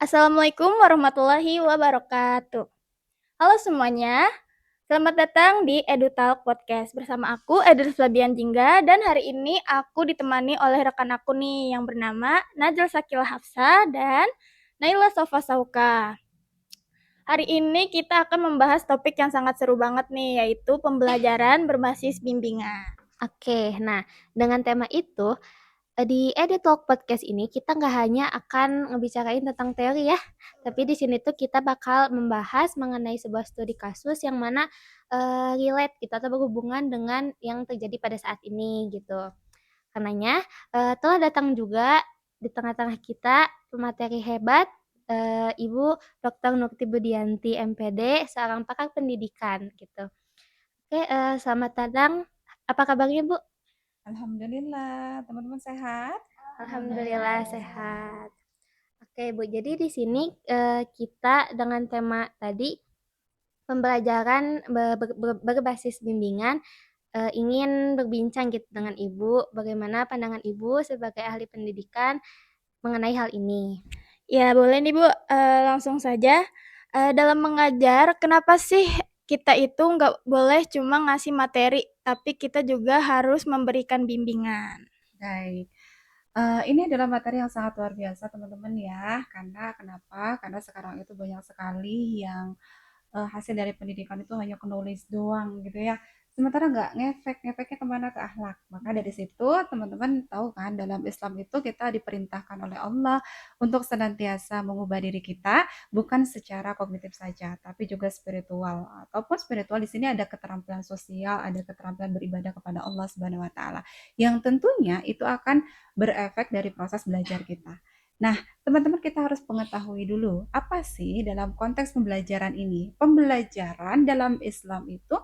Assalamualaikum warahmatullahi wabarakatuh. Halo semuanya, selamat datang di EduTalk Podcast bersama aku Edris Fabian Jingga dan hari ini aku ditemani oleh rekan aku nih yang bernama Najla Sakila Hafsa dan Naila Sofa Sauka. Hari ini kita akan membahas topik yang sangat seru banget nih, yaitu pembelajaran berbasis bimbingan. Oke, nah dengan tema itu di EduTalk Podcast ini kita nggak hanya akan ngebicarain tentang teori ya, tapi di sini tuh kita bakal membahas mengenai sebuah studi kasus yang mana relate gitu atau berhubungan dengan yang terjadi pada saat ini gitu. Karenanya telah datang juga di tengah-tengah kita pemateri hebat Ibu Dr. Nurti Budianti MPD, seorang pakar pendidikan gitu. Oke, selamat datang. Apa kabarnya, Bu? Alhamdulillah, teman-teman sehat? Alhamdulillah sehat. Oke, Bu. Jadi di sini kita dengan tema tadi pembelajaran berbasis bimbingan ingin berbincang gitu dengan Ibu, bagaimana pandangan Ibu sebagai ahli pendidikan mengenai hal ini. Ya, boleh nih Bu, langsung saja. Dalam mengajar, kenapa sih kita itu nggak boleh cuma ngasih materi, tapi kita juga harus memberikan bimbingan? Baik. Ini adalah materi yang sangat luar biasa teman-teman ya. Karena kenapa? Karena sekarang itu banyak sekali yang hasil dari pendidikan itu hanya knowledge doang gitu ya. Sementara nggak ngefeknya kemana ke akhlak. Maka dari situ teman-teman tahu kan dalam Islam itu kita diperintahkan oleh Allah untuk senantiasa mengubah diri kita bukan secara kognitif saja, tapi juga spiritual. Ataupun spiritual di sini ada keterampilan sosial, ada keterampilan beribadah kepada Allah Subhanahu wa taala. Yang tentunya itu akan berefek dari proses belajar kita. Nah, teman-teman kita harus mengetahui dulu apa sih dalam konteks pembelajaran ini. Pembelajaran dalam Islam itu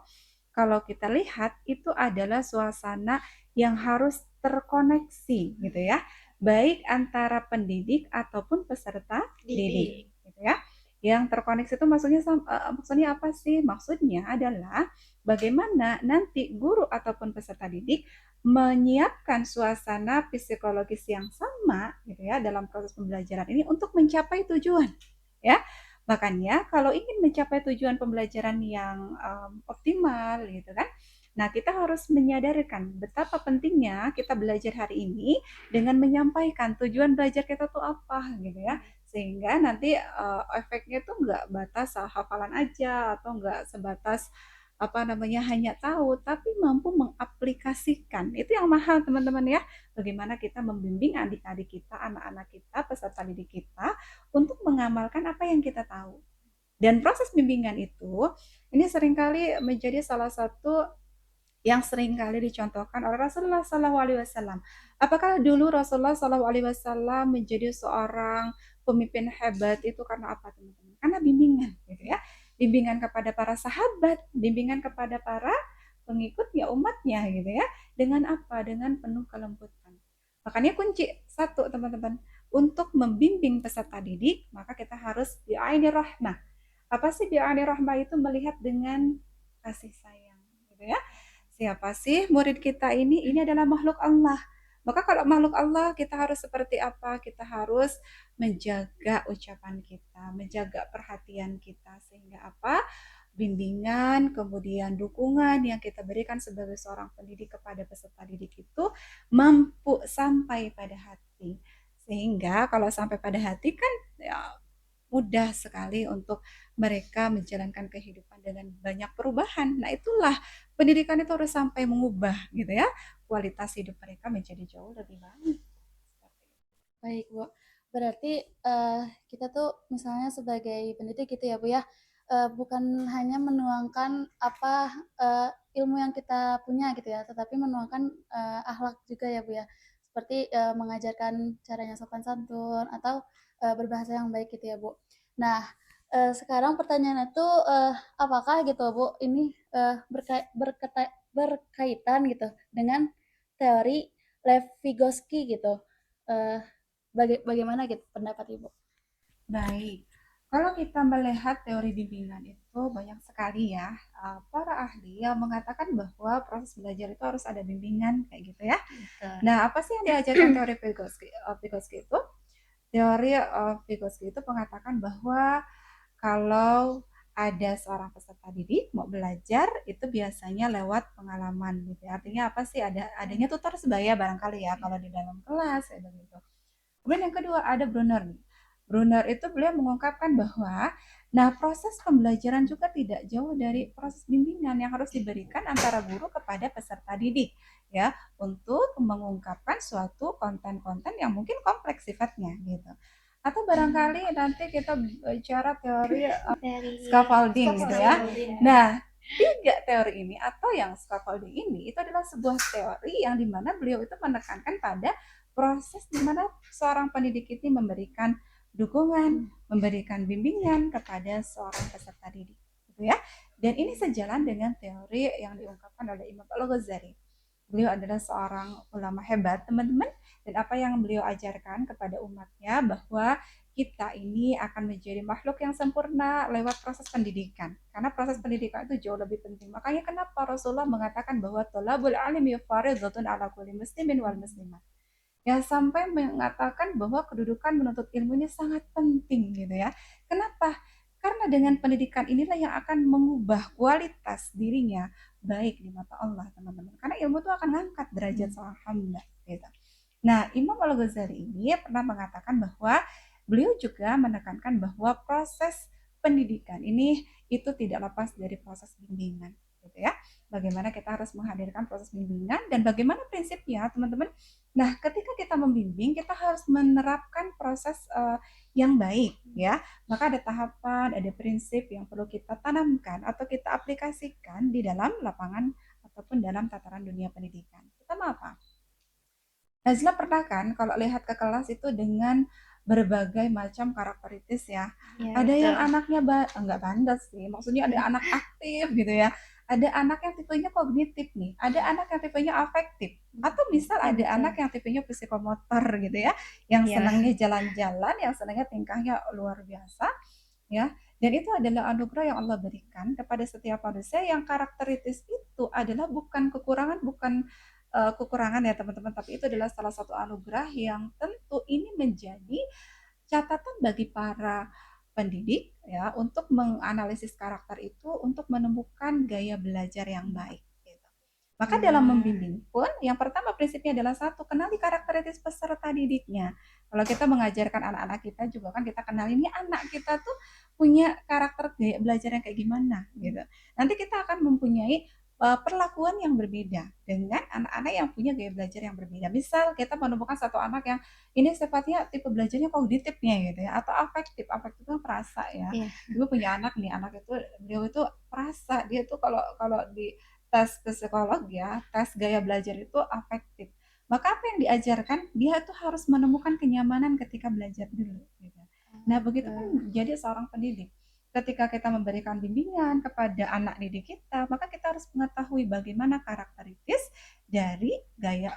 kalau kita lihat itu adalah suasana yang harus terkoneksi gitu ya, baik antara pendidik ataupun peserta didik gitu ya. Yang terkoneksi itu maksudnya apa sih? Maksudnya adalah bagaimana nanti guru ataupun peserta didik menyiapkan suasana psikologis yang sama gitu ya dalam proses pembelajaran ini untuk mencapai tujuan ya. Makanya kalau ingin mencapai tujuan pembelajaran yang optimal gitu kan, nah kita harus menyadarkan betapa pentingnya kita belajar hari ini dengan menyampaikan tujuan belajar kita tuh apa gitu ya, sehingga nanti efeknya tuh nggak batas hafalan aja atau nggak sebatas apa namanya hanya tahu, tapi mampu mengaplikasikan. Itu yang mahal teman-teman ya. Bagaimana kita membimbing adik-adik kita, anak-anak kita, peserta didik kita untuk mengamalkan apa yang kita tahu. Dan proses bimbingan itu ini seringkali menjadi salah satu yang seringkali dicontohkan oleh Rasulullah SAW. Apakah dulu Rasulullah SAW menjadi seorang pemimpin hebat itu karena apa teman-teman? Karena bimbingan, gitu ya. Bimbingan kepada para sahabat, bimbingan kepada para pengikutnya, umatnya, gitu ya. Dengan apa? Dengan penuh kelembutan. Makanya kunci satu teman-teman, untuk membimbing peserta didik, maka kita harus bi'aini rahmah. Apa sih bi'aini rahmah itu? Melihat dengan kasih sayang, gitu ya. Siapa sih murid kita ini? Ini adalah makhluk Allah. Maka kalau makhluk Allah, kita harus seperti apa? Kita harus menjaga ucapan kita, menjaga perhatian kita. Sehingga apa? Bimbingan, kemudian dukungan yang kita berikan sebagai seorang pendidik kepada peserta didik itu mampu sampai pada hati. Sehingga kalau sampai pada hati kan ya mudah sekali untuk mereka menjalankan kehidupan dengan banyak perubahan. Nah, itulah pendidikan itu harus sampai mengubah gitu ya, kualitas hidup mereka menjadi jauh lebih baik. Baik, Bu. Berarti kita tuh misalnya sebagai pendidik gitu ya, Bu ya, bukan hanya menuangkan apa ilmu yang kita punya gitu ya, tetapi menuangkan akhlak juga ya, Bu ya. Seperti mengajarkan caranya sopan santun atau berbahasa yang baik gitu ya, Bu. Nah, sekarang pertanyaannya tuh apakah gitu, Bu, ini berkaitan gitu dengan teori Lev Vygotsky gitu. Eh, bagaimana gitu pendapat Ibu? Baik. Kalau kita melihat teori bimbingan itu banyak sekali ya para ahli yang mengatakan bahwa proses belajar itu harus ada bimbingan kayak gitu ya. Betul. Nah, apa sih yang diajarkan teori Vygotsky itu? teori Vygotsky itu mengatakan bahwa kalau ada seorang peserta didik mau belajar itu biasanya lewat pengalaman gitu ya. Artinya apa sih, adanya tutor sebaya barangkali ya kalau di dalam kelas kayak begitu. Kemudian yang kedua ada Brunner. Brunner itu beliau mengungkapkan bahwa proses pembelajaran juga tidak jauh dari proses bimbingan yang harus diberikan antara guru kepada peserta didik ya, untuk mengungkapkan suatu konten-konten yang mungkin kompleks sifatnya gitu. Atau barangkali nanti kita bicara teori scaffolding gitu ya. Nah, tiga teori ini atau yang scaffolding ini itu adalah sebuah teori yang dimana beliau itu menekankan pada proses dimana seorang pendidik ini memberikan dukungan, memberikan bimbingan kepada seorang peserta didik, gitu ya. Dan ini sejalan dengan teori yang diungkapkan oleh Imam Al-Ghazali. Beliau adalah seorang ulama hebat, teman-teman, dan apa yang beliau ajarkan kepada umatnya bahwa kita ini akan menjadi makhluk yang sempurna lewat proses pendidikan. Karena proses pendidikan itu jauh lebih penting. Makanya kenapa Rasulullah mengatakan bahwa thalabul ilmi fardhatun ala kulli muslimin wal muslimat. Ya sampai mengatakan bahwa kedudukan menuntut ilmu ini sangat penting gitu ya. Kenapa? Karena dengan pendidikan inilah yang akan mengubah kualitas dirinya baik di mata Allah, teman-teman. Karena ilmu itu akan mengangkat derajat seorang hamba gitu. Nah, Imam Al-Ghazali ini pernah mengatakan bahwa beliau juga menekankan bahwa proses pendidikan ini itu tidak lepas dari proses bimbingan gitu ya. Bagaimana kita harus menghadirkan proses bimbingan dan bagaimana prinsipnya, teman-teman. Nah, ketika kita membimbing, kita harus menerapkan proses yang baik ya. Maka ada tahapan, ada prinsip yang perlu kita tanamkan atau kita aplikasikan di dalam lapangan ataupun dalam tataran dunia pendidikan. Pertama apa? Nazla pernah kan kalau lihat ke kelas itu dengan berbagai macam karakteristik ya. Ada yang anaknya enggak bandel sih, maksudnya ada anak aktif gitu ya. Ada anak yang tipenya kognitif nih, ada anak yang tipenya afektif. Atau misal ada anak yang tipenya psikomotor gitu ya, yang senangnya jalan-jalan, yang senangnya tingkahnya luar biasa ya. Dan itu adalah anugerah yang Allah berikan kepada setiap manusia yang karakteristik itu adalah bukan kekurangan, bukan kekurangan ya teman-teman, tapi itu adalah salah satu anugerah yang tentu ini menjadi catatan bagi para pendidik ya untuk menganalisis karakter itu untuk menemukan gaya belajar yang baik gitu. Maka dalam membimbing pun yang pertama prinsipnya adalah satu, kenali karakteristik peserta didiknya. Kalau kita mengajarkan anak-anak kita juga kan kita kenali ini anak kita tuh punya karakter gaya belajar yang kayak gimana gitu. Nanti kita akan mempunyai perlakuan yang berbeda dengan anak-anak yang punya gaya belajar yang berbeda. Misal kita menemukan satu anak yang ini sifatnya tipe belajarnya kognitifnya gitu ya, atau afektif itu perasa ya. Gue punya anak nih, anak itu beliau itu perasa, dia tuh kalau kalau di tes psikolog ya, tes gaya belajar itu afektif. Maka apa yang diajarkan dia tuh harus menemukan kenyamanan ketika belajar dulu. Gitu. Nah begitu pun jadi seorang pendidik. Ketika kita memberikan bimbingan kepada anak didik kita, maka kita harus mengetahui bagaimana karakteristik dari gaya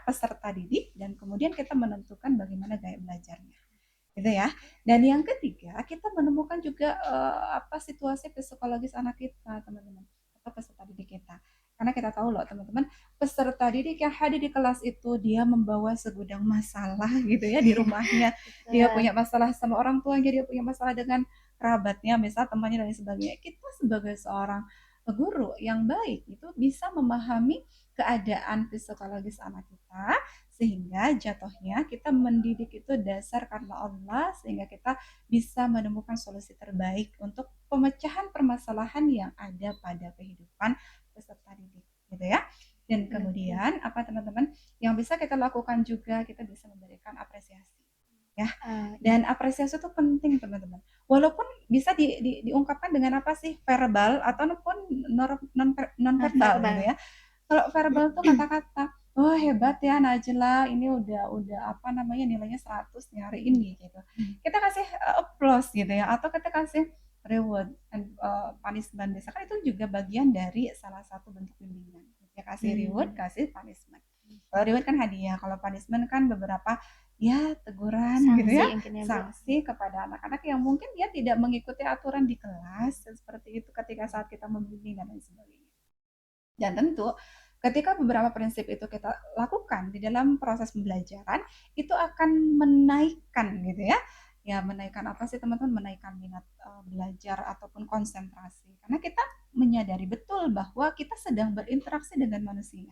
peserta didik dan kemudian kita menentukan bagaimana gaya belajarnya. Gitu ya. Dan yang ketiga, kita menemukan juga situasi psikologis anak kita, teman-teman, atau peserta didik kita. Karena kita tahu loh, teman-teman, peserta didik yang hadir di kelas itu dia membawa segudang masalah gitu ya di rumahnya. Dia punya masalah sama orang tuanya, dia punya masalah dengan kerabatnya, misal temannya dan sebagainya. Kita sebagai seorang guru yang baik itu bisa memahami keadaan psikologis anak kita sehingga jatuhnya kita mendidik itu dasar karena Allah sehingga kita bisa menemukan solusi terbaik untuk pemecahan permasalahan yang ada pada kehidupan peserta didik gitu ya. Dan kemudian apa teman-teman yang bisa kita lakukan juga, kita bisa memberikan apresiasi ya. Dan apresiasi itu penting teman-teman. Walaupun bisa diungkapkan dengan apa sih, verbal ataupun non verbal gitu ya. Kalau verbal tuh kata-kata, oh hebat ya Najla, ini udah apa namanya nilainya 100 nih hari ini gitu. Kita kasih applause gitu ya, atau kita kasih reward and punishment. Misalkan itu juga bagian dari salah satu bentuk bimbingan. Ya kasih reward, kasih punishment. Kalau reward kan hadiah, kalau punishment kan beberapa ya teguran sanksi, gitu ya, sanksi kepada anak-anak yang mungkin dia tidak mengikuti aturan di kelas seperti itu ketika saat kita membimbing dan lain sebagainya. Dan tentu ketika beberapa prinsip itu kita lakukan di dalam proses pembelajaran, itu akan menaikkan gitu ya. Ya menaikkan apa sih teman-teman? Menaikkan minat belajar ataupun konsentrasi. Karena kita menyadari betul bahwa kita sedang berinteraksi dengan manusia.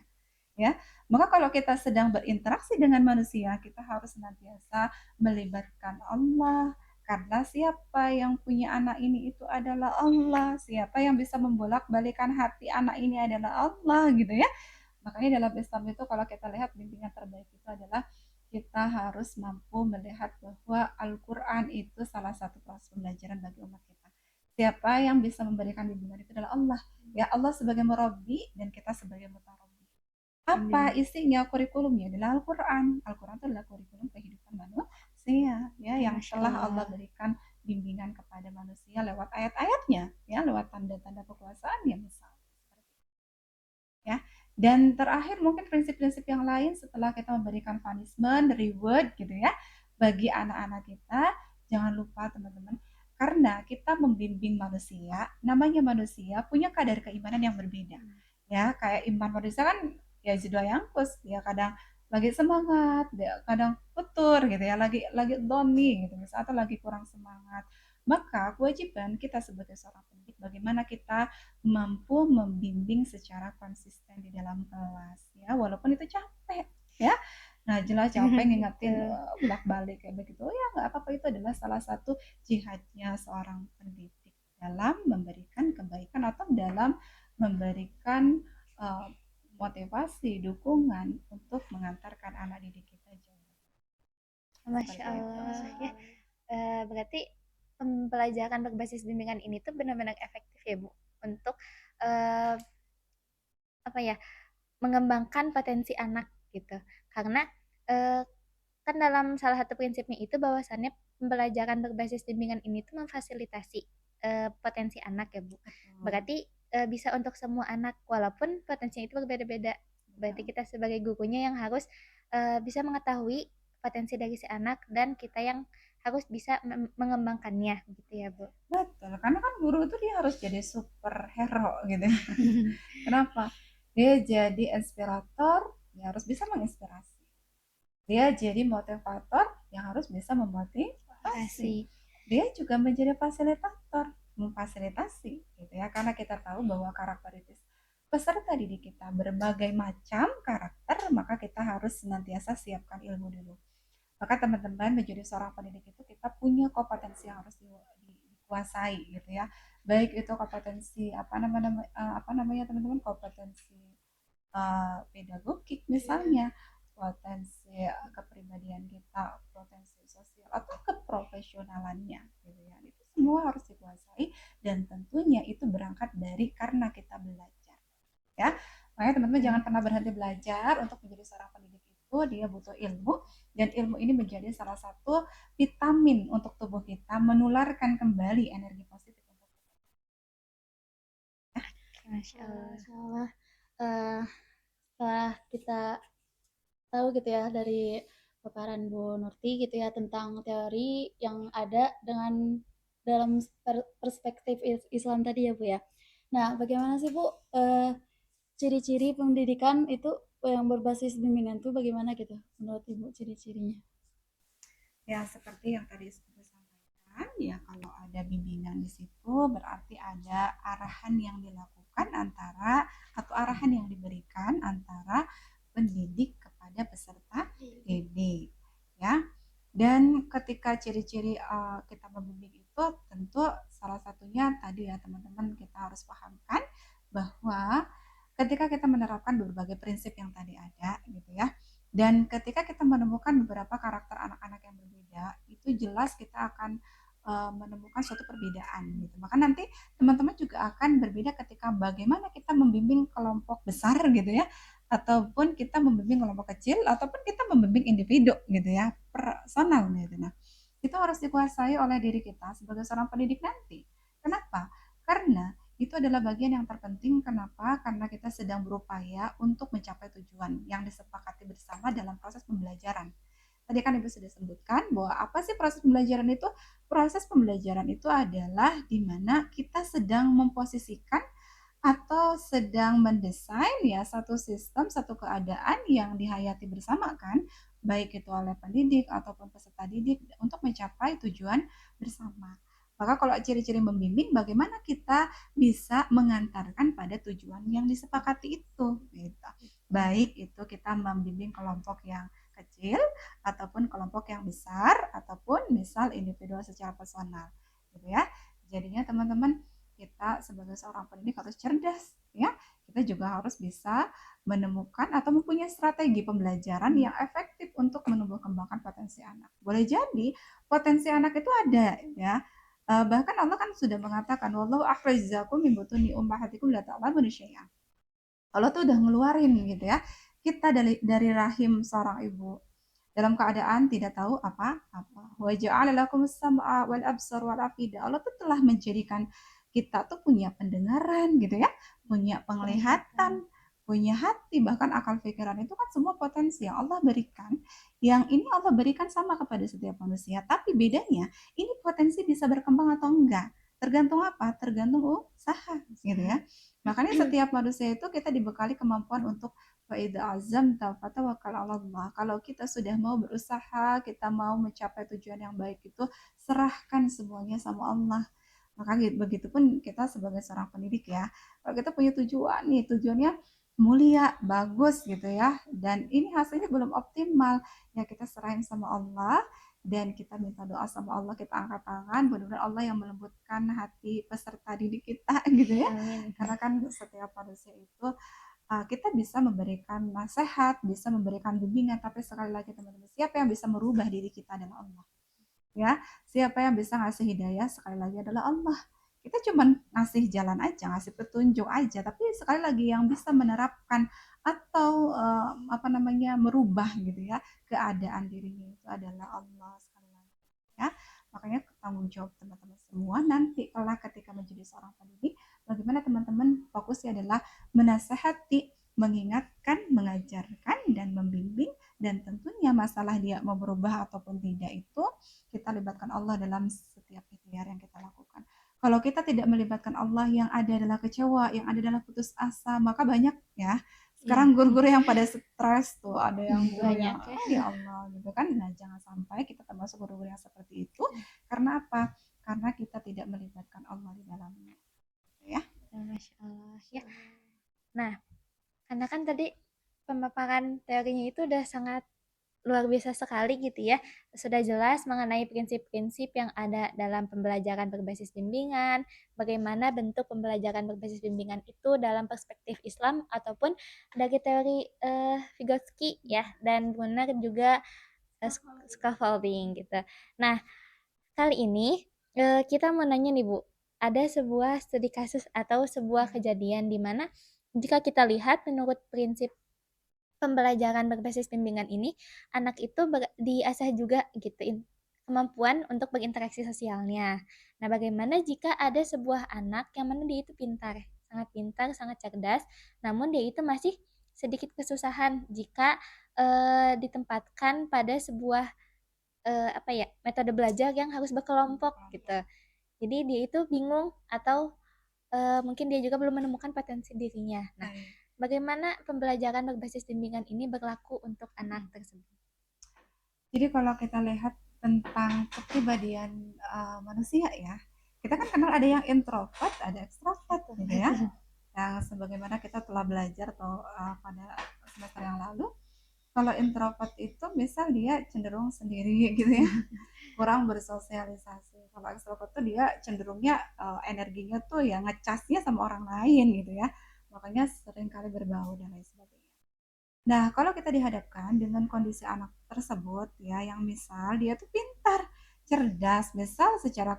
Ya, maka kalau kita sedang berinteraksi dengan manusia, kita harus senantiasa melibatkan Allah, karena siapa yang punya anak ini itu adalah Allah, siapa yang bisa membolak-balikan hati anak ini adalah Allah gitu ya. Makanya dalam Islam itu kalau kita lihat bimbingan terbaik itu adalah kita harus mampu melihat bahwa Al-Quran itu salah satu proses pembelajaran bagi umat kita. Siapa yang bisa memberikan bimbingan itu adalah Allah. Ya Allah sebagai murabbi dan kita sebagai mutarabbi. Apa isinya kurikulumnya adalah Al-Quran. Al-Quran itu adalah kurikulum kehidupan manusia ya yang telah Allah berikan bimbingan kepada manusia lewat ayat-ayatnya ya, lewat tanda-tanda kekuasaannya misal. Ya. Dan terakhir mungkin prinsip-prinsip yang lain setelah kita memberikan punishment, reward gitu ya bagi anak-anak kita, jangan lupa teman-teman, karena kita membimbing manusia, namanya manusia punya kadar keimanan yang berbeda. Ya, kayak iman manusia kan ya jidwa yangkus, ya kadang lagi semangat, ya kadang futur gitu ya, lagi doni gitu misalnya, atau lagi kurang semangat. Maka kewajiban kita sebagai seorang pendidik bagaimana kita mampu membimbing secara konsisten di dalam kelas ya, walaupun itu capek ya. Nah jelas capek ngingetin bolak-balik kayak begitu ya, nggak apa-apa, itu adalah salah satu jihadnya seorang pendidik dalam memberikan kebaikan atau dalam memberikan uh, motivasi, dukungan untuk mengantarkan anak didik kita jauh. Masya Allah. Ya, berarti pembelajaran berbasis bimbingan ini tuh benar-benar efektif ya Bu untuk eh, apa ya, mengembangkan potensi anak gitu. Karena eh, kan dalam salah satu prinsipnya itu bahwasannya pembelajaran berbasis bimbingan ini tuh memfasilitasi potensi anak ya Bu. Berarti bisa untuk semua anak walaupun potensinya itu berbeda-beda. Berarti kita sebagai gurunya yang harus bisa mengetahui potensi dari si anak dan kita yang harus bisa mengembangkannya gitu ya Bu. Betul, karena kan guru itu dia harus jadi superhero gitu. Kenapa? Dia jadi inspirator, dia harus bisa menginspirasi. Dia jadi motivator yang harus bisa memotivasi. Dia juga menjadi fasilitator, memfasilitasi gitu ya. Karena kita tahu bahwa karakteristik peserta didik kita berbagai macam karakter, maka kita harus senantiasa siapkan ilmu dulu. Maka teman-teman menjadi seorang pendidik itu kita punya kompetensi yang harus dikuasai gitu ya. Baik itu kompetensi apa namanya teman-teman, kompetensi pedagogik misalnya, potensi kepribadian kita, potensi sosial atau keprofesionalannya gitu ya. Itu semua harus dikuasai dan tentunya itu berangkat dari karena kita belajar. Ya. Makanya teman-teman jangan pernah berhenti belajar. Untuk menjadi seorang pendidik itu dia butuh ilmu, dan ilmu ini menjadi salah satu vitamin untuk tubuh kita, menularkan kembali energi positif untuk kita. Masya Allah. Masya Allah. Setelah kita tahu gitu ya dari paparan Bu Nurti gitu ya tentang teori yang ada dengan dalam perspektif Islam tadi ya Bu ya. Nah, bagaimana sih Bu ciri-ciri pendidikan itu yang berbasis bimbingan tuh bagaimana gitu menurut Ibu ciri-cirinya? Ya seperti yang tadi sudah sampaikan ya, kalau ada bimbingan di situ berarti ada arahan yang dilakukan antara atau arahan yang diberikan antara pendidik kepada peserta didik ya. Dan ketika ciri-ciri kita membimbing itu tentu salah satunya tadi ya teman-teman, kita harus pahamkan bahwa ketika kita menerapkan berbagai prinsip yang tadi ada gitu ya, dan ketika kita menemukan beberapa karakter anak-anak yang berbeda, itu jelas kita akan menemukan suatu perbedaan gitu. Maka nanti teman-teman juga akan berbeda ketika bagaimana kita membimbing kelompok besar gitu ya, ataupun kita membimbing kelompok kecil, ataupun kita membimbing individu gitu ya, personal gitu. Nah, itu harus dikuasai oleh diri kita sebagai seorang pendidik nanti. Kenapa? Karena itu adalah bagian yang terpenting. Kenapa? Karena kita sedang berupaya untuk mencapai tujuan yang disepakati bersama dalam proses pembelajaran. Tadi kan Ibu sudah sebutkan bahwa apa sih proses pembelajaran itu? Proses pembelajaran itu adalah di mana kita sedang memposisikan atau sedang mendesain ya satu sistem, satu keadaan yang dihayati bersama kan, baik itu oleh pendidik ataupun peserta didik untuk mencapai tujuan bersama. Maka kalau ciri-ciri membimbing, bagaimana kita bisa mengantarkan pada tujuan yang disepakati itu, gitu. Baik itu kita membimbing kelompok yang kecil ataupun kelompok yang besar ataupun misal individual secara personal, gitu ya. Jadinya teman-teman, kita sebagai seorang pendidik harus cerdas ya. Kita juga harus bisa menemukan atau mempunyai strategi pembelajaran yang efektif untuk menumbuh kembangkan potensi anak. Boleh jadi potensi anak itu ada ya. Bahkan Allah kan sudah mengatakan wallahu akhrajakum min butuni ummahatikum la ta'lamuna syai'an. Allah tuh udah ngeluarin gitu ya. Kita dari rahim seorang ibu dalam keadaan tidak tahu apa-apa. Wa ja'ala lakumus sam'a wal absar wal afida. Allah tuh telah menjadikan kita tuh punya pendengaran gitu ya, punya penglihatan, punya hati, bahkan akal pikiran itu kan semua potensi yang Allah berikan. Yang ini Allah berikan sama kepada setiap manusia, tapi bedanya ini potensi bisa berkembang atau enggak. Tergantung apa? Tergantung usaha gitu ya. Makanya setiap manusia itu kita dibekali kemampuan untuk fa'idha azamta fatawakkal 'ala Allah. Kalau kita sudah mau berusaha, kita mau mencapai tujuan yang baik itu, serahkan semuanya sama Allah. Maka begitupun kita sebagai seorang pendidik ya. Kalau kita punya tujuan nih, tujuannya mulia, bagus gitu ya. Dan ini hasilnya belum optimal, ya kita serahin sama Allah dan kita minta doa sama Allah, kita angkat tangan, benar-benar Allah yang melembutkan hati peserta didik kita gitu ya. Amin. Karena kan setiap manusia itu kita bisa memberikan nasihat, bisa memberikan bimbingan, tapi sekali lagi teman-teman, siapa yang bisa merubah diri kita adalah Allah. Ya, siapa yang bisa ngasih hidayah sekali lagi adalah Allah. Kita cuma ngasih jalan aja, ngasih petunjuk aja, tapi sekali lagi yang bisa menerapkan atau apa namanya merubah gitu ya keadaan dirinya itu adalah Allah sekali lagi. Ya, makanya tanggung jawab teman-teman semua nanti kalau ketika menjadi seorang pendidik, bagaimana teman-teman fokusnya adalah menasehati, mengingatkan, mengajarkan, dan membimbing, dan tentunya masalah dia mau berubah ataupun tidak itu kita libatkan Allah dalam setiap ikhtiar yang kita lakukan. Kalau kita tidak melibatkan Allah, yang ada adalah kecewa, yang ada adalah putus asa, maka banyak ya. Sekarang guru-guru yang pada stres tuh, ada yang guru yang ya Allah gitu kan. Nah, jangan sampai kita termasuk guru-guru yang seperti itu. Karena apa? Karena kita tidak melibatkan Allah di dalamnya. Ya. Masya Allah ya. Nah, karena kan tadi pemaparan teorinya itu udah sangat luar biasa sekali gitu ya. Sudah jelas mengenai prinsip-prinsip yang ada dalam pembelajaran berbasis bimbingan, bagaimana bentuk pembelajaran berbasis bimbingan itu dalam perspektif Islam ataupun dari teori Vygotsky ya, dan benar juga scaffolding gitu. Nah, kali ini kita mau nanya nih Bu, ada sebuah studi kasus atau sebuah kejadian di mana jika kita lihat menurut prinsip pembelajaran berbasis bimbingan ini, anak itu diasah juga gitu kemampuan untuk berinteraksi sosialnya. Nah, bagaimana jika ada sebuah anak yang mana dia itu pintar, sangat cerdas, namun dia itu masih sedikit kesusahan jika ditempatkan pada sebuah metode belajar yang harus berkelompok gitu. Jadi dia itu bingung atau mungkin dia juga belum menemukan potensi dirinya. Nah, bagaimana pembelajaran berbasis bimbingan ini berlaku untuk anak tersebut? Jadi kalau kita lihat tentang kepribadian manusia ya, kita kan kenal ada yang introvert, ada ekstrovert gitu ya. Yang sebagaimana kita telah belajar atau pada semester yang lalu, kalau introvert itu misal dia cenderung sendiri gitu ya, kurang bersosialisasi. Kalau ekstrovert tuh dia cenderungnya energinya tuh ya ngecasnya sama orang lain gitu ya, makanya sering kali berbaur dan lain sebagainya. Nah, kalau kita dihadapkan dengan kondisi anak tersebut ya, yang misal dia tuh pintar, cerdas, misal secara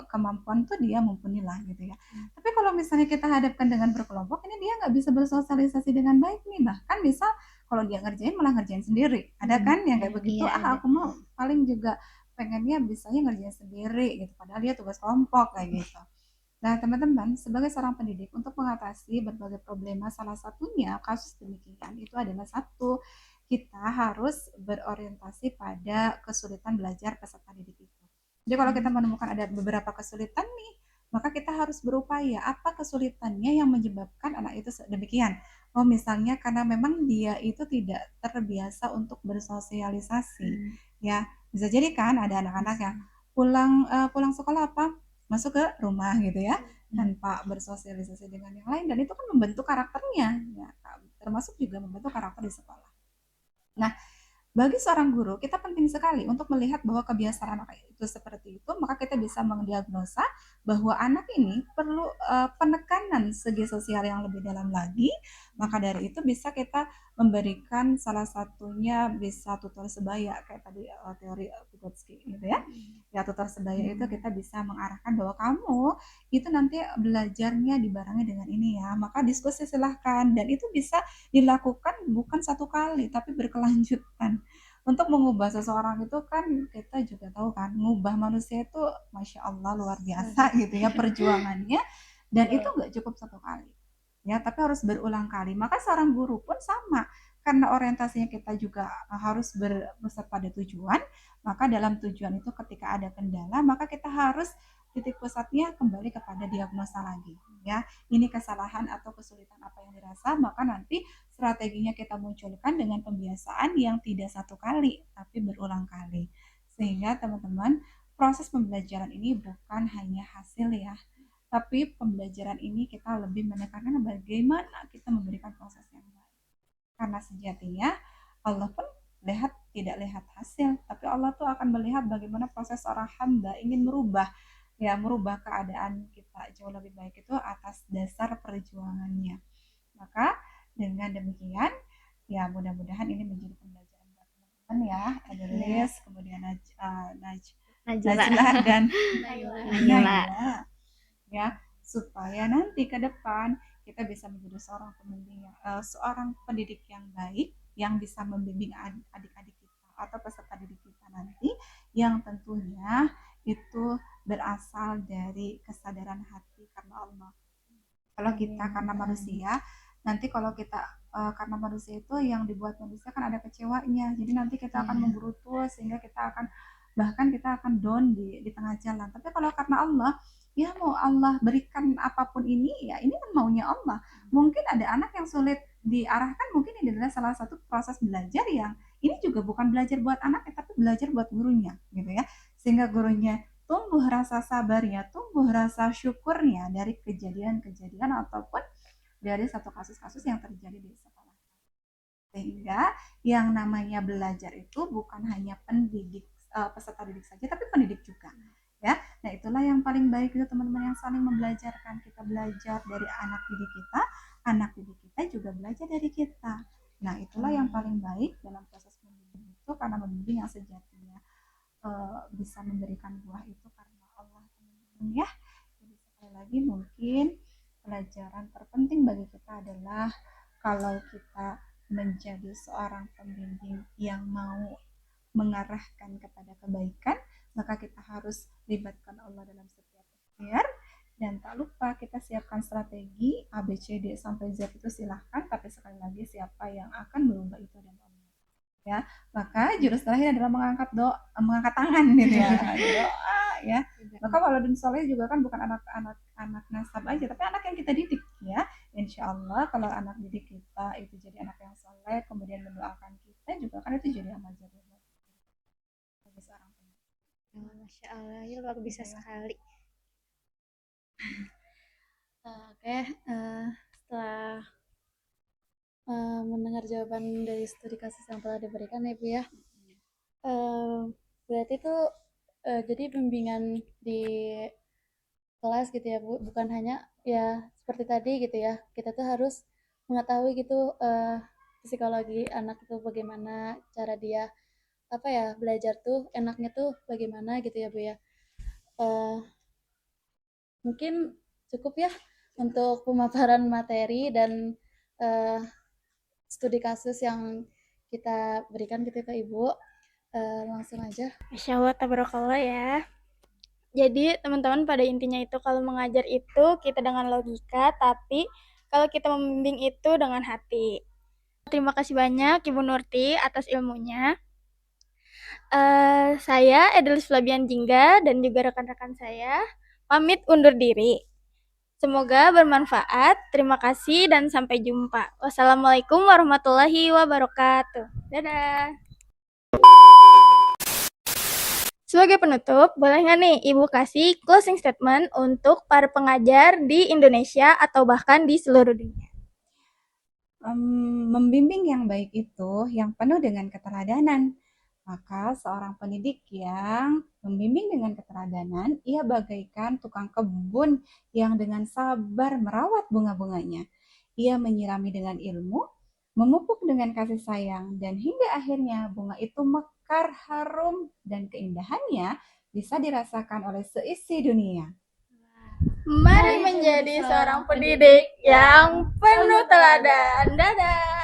kemampuan tuh dia mumpuni lah gitu ya. Tapi kalau misalnya kita hadapkan dengan berkelompok, ini dia nggak bisa bersosialisasi dengan baik nih. Bahkan misal kalau dia ngerjain malah ngerjain sendiri. Ada kan yang kayak begitu, Iya, aku mau paling juga pengennya bisanya ngerjain sendiri gitu. Padahal dia tugas kelompok kayak gitu. Nah, teman-teman, sebagai seorang pendidik untuk mengatasi berbagai problema, salah satunya kasus demikian itu adalah satu, kita harus berorientasi pada kesulitan belajar peserta didik itu. Jadi kalau kita menemukan ada beberapa kesulitan nih, maka kita harus berupaya apa kesulitannya yang menyebabkan anak itu demikian. Oh, misalnya karena memang dia itu tidak terbiasa untuk bersosialisasi, ya. Bisa jadi kan ada anak-anak yang pulang sekolah apa? Masuk ke rumah gitu ya, tanpa bersosialisasi dengan yang lain dan itu kan membentuk karakternya, ya. Termasuk juga membentuk karakter di sekolah. Nah, bagi seorang guru, kita penting sekali untuk melihat bahwa kebiasaan anak itu seperti itu, maka kita bisa mendiagnosa bahwa anak ini perlu penekanan segi sosial yang lebih dalam lagi. Maka dari itu bisa kita memberikan salah satunya bisa tutor sebaya kayak tadi teori Vygotsky gitu ya. Ya tutor sebaya itu kita bisa mengarahkan bahwa kamu itu nanti belajarnya dibarengi dengan ini ya. Maka diskusi silahkan dan itu bisa dilakukan bukan satu kali tapi berkelanjutan. Untuk mengubah seseorang itu kan kita juga tahu kan, mengubah manusia itu Masya Allah luar biasa gitu ya perjuangannya dan itu nggak cukup satu kali ya tapi harus berulang kali. Maka seorang guru pun sama karena orientasinya kita juga harus berpusat pada tujuan, maka dalam tujuan itu ketika ada kendala maka kita harus titik pusatnya kembali kepada diagnosa lagi ya, ini kesalahan atau kesulitan apa yang dirasa, maka nanti strateginya kita munculkan dengan pembiasaan yang tidak satu kali tapi berulang kali sehingga teman-teman proses pembelajaran ini bukan hanya hasil ya tapi pembelajaran ini kita lebih menekankan bagaimana kita memberikan proses yang baik karena sejatinya Allah pun tidak lihat hasil tapi Allah tuh akan melihat bagaimana proses seorang hamba ingin merubah keadaan kita jauh lebih baik itu atas dasar perjuangannya. Maka dengan demikian ya mudah-mudahan ini menjadi pembelajaran buat teman-teman ya, Adelis, kemudian Najla dan Naila ya supaya nanti ke depan kita bisa menjadi seorang pendidik yang baik yang bisa membimbing adik-adik kita atau peserta didik kita nanti yang tentunya itu berasal dari kesadaran hati karena Allah. Kalau kita karena manusia, nanti kalau kita karena manusia itu yang dibuat manusia kan ada kecewanya. Jadi nanti kita akan menggerutu sehingga bahkan kita akan down di tengah jalan. Tapi kalau karena Allah, ya mau Allah berikan apapun ini, ya ini kan maunya Allah. Mungkin ada anak yang sulit diarahkan, mungkin ini adalah salah satu proses belajar yang ini juga bukan belajar buat anaknya, tapi belajar buat gurunya, gitu ya. Sehingga gurunya tumbuh rasa sabarnya, tumbuh rasa syukurnya dari kejadian-kejadian ataupun dari satu kasus-kasus yang terjadi di sekolah. Sehingga yang namanya belajar itu bukan hanya peserta didik saja, tapi pendidik juga. Ya, nah itulah yang paling baik itu teman-teman yang saling membelajarkan. Kita belajar dari anak didik kita juga belajar dari kita. Nah, itulah yang paling baik dalam proses membimbing itu karena membimbing yang sejatinya bisa memberikan buah itu karena Allah teman-teman ya. Jadi sekali lagi mungkin pelajaran terpenting bagi kita adalah kalau kita menjadi seorang pembimbing yang mau mengarahkan kepada kebaikan, maka kita harus libatkan Allah dalam setiap ikhtiar dan tak lupa kita siapkan strategi A, B, C, D sampai Z itu silahkan, tapi sekali lagi siapa yang akan merubah itu adalah Allah. Ya, maka jurus terakhir adalah mengangkat tangan gitu ya, doa ya. Maka Waladun Soleh juga kan bukan anak nasab aja, tapi anak yang kita didik ya. Insya Allah kalau anak didik kita itu jadi anak yang soleh, kemudian mendoakan kita juga kan itu jadi amal jariah bagi seorang pendidik. Masya Allah, ya luar biasa sekali. Oke, setelah mendengar jawaban dari studi kasus yang telah diberikan ya Bu ya, berarti itu jadi bimbingan di kelas gitu ya Bu, bukan hanya ya seperti tadi gitu ya, kita tuh harus mengetahui gitu psikologi anak itu bagaimana cara dia apa ya belajar tuh enaknya tuh bagaimana gitu ya Bu ya. Mungkin cukup ya untuk pemaparan materi dan studi kasus yang kita berikan gitu ke Ibu. Langsung aja. Masya Allah, tabarakallah ya. Jadi teman-teman pada intinya itu kalau mengajar itu kita dengan logika, tapi kalau kita membimbing itu dengan hati. Terima kasih banyak Ibu Nurti atas ilmunya. Saya Edelis Flabian Jingga dan juga rekan-rekan saya pamit undur diri. Semoga bermanfaat. Terima kasih dan sampai jumpa. Wassalamualaikum warahmatullahi wabarakatuh. Dadah. Sebagai penutup, boleh nggak nih Ibu kasih closing statement untuk para pengajar di Indonesia atau bahkan di seluruh dunia? Membimbing yang baik itu yang penuh dengan keteladanan. Maka seorang pendidik yang membimbing dengan keteladanan, ia bagaikan tukang kebun yang dengan sabar merawat bunga-bunganya. Ia menyirami dengan ilmu, memupuk dengan kasih sayang, dan hingga akhirnya bunga itu mekar harum dan keindahannya bisa dirasakan oleh seisi dunia. Mari menjadi seorang pendidik yang penuh teladan. Dadah.